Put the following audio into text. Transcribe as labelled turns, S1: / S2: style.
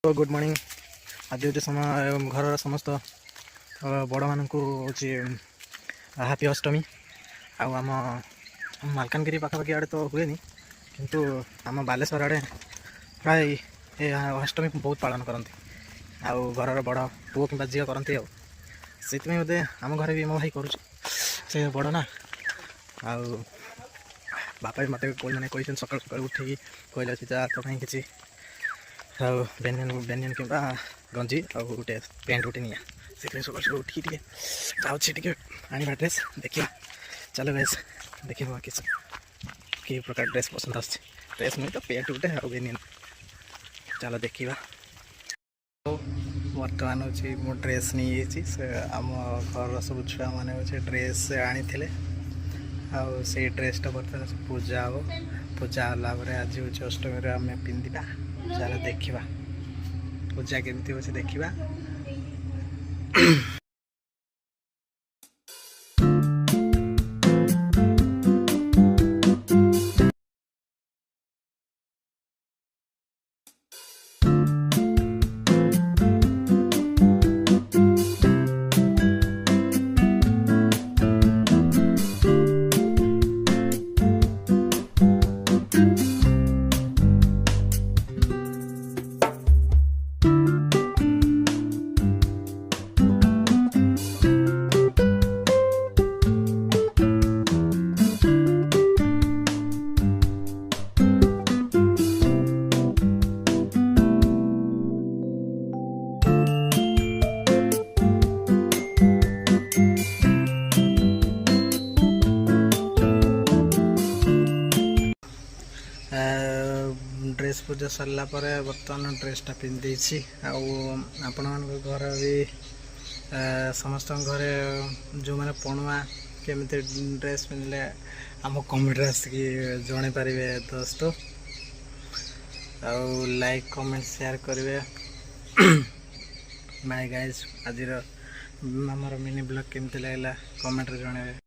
S1: तो good morning. आज हूँ समय घर समस्त बड़ मान हूँ हैप्पी अष्टमी। आम मालकानगिरी पाखापाखि आड़े तो हुए किंतु आम बालेश्वर आड़े प्राय ये अष्टमी बहुत पालन करती। आउ घर बड़ पुओ कि झील करती से बोधे आम घर भी मो भाई कर बड़ ना। आउ बापा भी मत मैंने कही सकाल सकाल उठिकी कहले जा तो कहीं किसी बेनियन कि गंजी आ गोटे पैंट गोटे निया से सकाल सकाल उठिकी जाऊँगी आने ड्रेस देखा। चलो गैस देखा कि प्रकार ड्रेस पसंद आस ड्रेस नुहे तो पैंट गोटे आ बेनियन चलो देखा। बर्तमान हूँ मो ड्रेस नहीं आम घर सब छुआ मैंने ड्रेस आनी आउ से ड्रेसटा बर्तमान पूजा हो पूजा होला आज हूँ अष्टमी आम पिंधा। चलो देखा पूजा केमती हो देखा। ड्रेस पूजा सरला बर्तमान ड्रेसटा पिंधि आपण मान घर भी समस्त घरे जो मैंने पणुआ केमी ड्रेस पिंधले आम कमेंट आसिकी जन पारे दोस्त आउ लाइक कमेंट शेयर करेंगे। बाय गाइस आज मिनी ब्लॉग केमती लगे कमेंट जन।